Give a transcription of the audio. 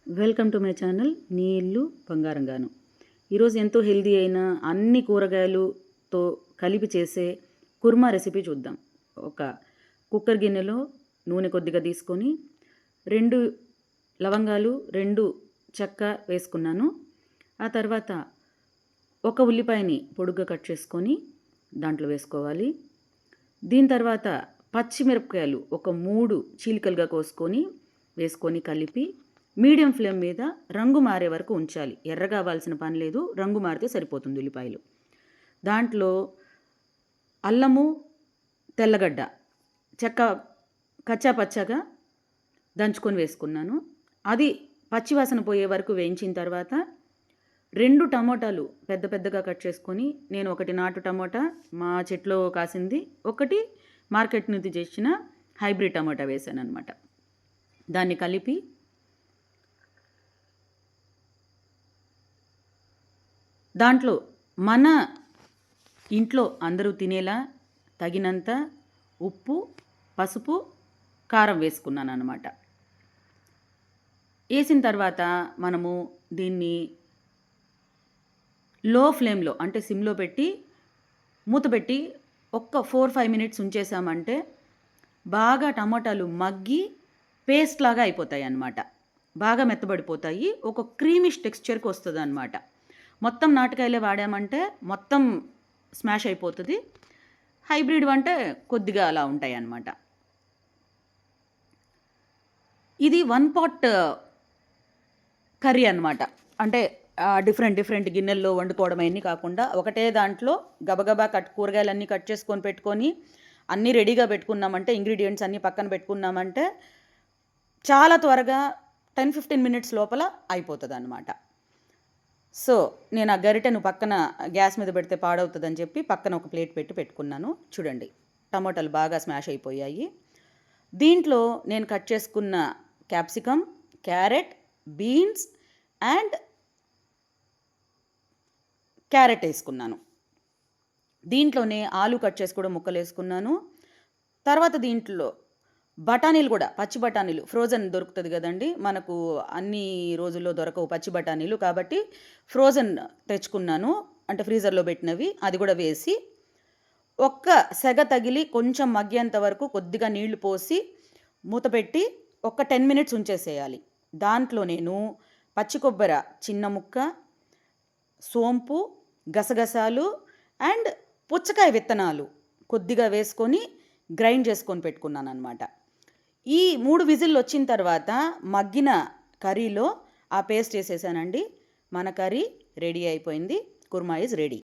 Welcome to my channel నీ ఇల్లు బంగారంగాను. ఈరోజు ఎంతో హెల్దీ అయిన అన్ని కూరగాయలతో కలిపి చేసే కుర్మా రెసిపీ చూద్దాం. ఒక కుక్కర్ గిన్నెలో నూనె కొద్దిగా తీసుకొని 2 లవంగాలు 2 చెక్క వేసుకున్నాను. ఆ తర్వాత ఒక ఉల్లిపాయని పొడుగ్గా కట్ చేసుకొని దాంట్లో వేసుకోవాలి. దీని తర్వాత పచ్చిమిరపకాయలు ఒక 3 చీలికలుగా కోసుకొని వేసుకొని కలిపి మీడియం ఫ్లేమ్ మీద రంగు మారే వరకు ఉంచాలి. ఎర్రగా అవ్వాల్సిన పని లేదు, రంగు మారితే సరిపోతుంది ఉల్లిపాయలు. దాంట్లో అల్లము, తెల్లగడ్డ చెక్క కచ్చా పచ్చగా దంచుకొని వేసుకున్నాను. అది పచ్చివాసన పోయే వరకు వేయించిన తర్వాత 2 టమోటాలు పెద్ద పెద్దగా కట్ చేసుకొని, నేను ఒకటి నాటు టమోటా మా చెట్లో కాసింది, ఒకటి మార్కెట్ నుంచి తెచ్చిన హైబ్రిడ్ టమోటా వేసాను అనమాట. దాన్ని కలిపి దాంట్లో మన ఇంట్లో అందరూ తినేలా తగినంత ఉప్పు, పసుపు, కారం వేసుకున్నాను అన్నమాట. వేసిన తర్వాత మనము దీన్ని లో ఫ్లేమ్లో అంటే సిమ్లో పెట్టి మూత పెట్టి ఒక్క 4-5 మినిట్స్ ఉంచేసామంటే బాగా టమాటాలు మగ్గి పేస్ట్ లాగా అయిపోతాయి అన్నమాట. బాగా మెత్తబడిపోతాయి, ఒక క్రీమిష్ టెక్స్చర్కి వస్తుంది అన్నమాట. మొత్తం నాటుకాయలే వాడామంటే మొత్తం స్మాష్ అయిపోతుంది. హైబ్రిడ్ అంటే కొద్దిగా అలా ఉంటాయి అన్నమాట. ఇది 1 పాట్ కర్రీ అన్నమాట. అంటే డిఫరెంట్ గిన్నెల్లో వండుకోవడం అన్నీ కాకుండా ఒకటే దాంట్లో గబగబా కూరగాయలన్నీ కట్ చేసుకొని పెట్టుకొని అన్నీ రెడీగా పెట్టుకున్నామంటే, ఇంగ్రీడియంట్స్ అన్నీ పక్కన పెట్టుకున్నామంటే చాలా త్వరగా 10-15 మినిట్స్ లోపల అయిపోతుంది అన్నమాట. సో నేను ఆ గరిటెను పక్కన గ్యాస్ మీద పెడితే పాడవుతుందని చెప్పి పక్కన ఒక ప్లేట్ పెట్టుకున్నాను. చూడండి, టమాటాలు బాగా స్మాష్ అయిపోయాయి. దీంట్లో నేను కట్ చేసుకున్న capsicum, carrot, beans and carrot వేసుకున్నాను. దీంట్లోనే ఆలు కట్ చేసి కూడా ముక్కలు వేసుకున్నాను. తర్వాత దీంట్లో బఠానీలు కూడా, పచ్చి బఠానీలు ఫ్రోజన్ దొరుకుతుంది కదండి, మనకు అన్ని రోజుల్లో దొరకవు పచ్చి బఠానీలు, కాబట్టి ఫ్రోజన్ తెచ్చుకున్నాను, అంటే ఫ్రీజర్లో పెట్టినవి. అది కూడా వేసి ఒక్క సెగ తగిలి కొంచెం మగ్గేంత వరకు కొద్దిగా నీళ్లు పోసి మూత పెట్టి ఒక 10 మినిట్స్ ఉంచేసేయాలి. దాంట్లో నేను పచ్చి కొబ్బరి చిన్న ముక్క, సోంపు, గసగసాలు అండ్ పుచ్చకాయ విత్తనాలు కొద్దిగా వేసుకొని గ్రైండ్ చేసుకొని పెట్టుకున్నాను అనమాట. ఈ 3 విజిల్లు వచ్చిన తర్వాత మగ్గిన కర్రీలో ఆ పేస్ట్ వేసేసానండి. మన కర్రీ రెడీ అయిపోయింది. Kurma is ready.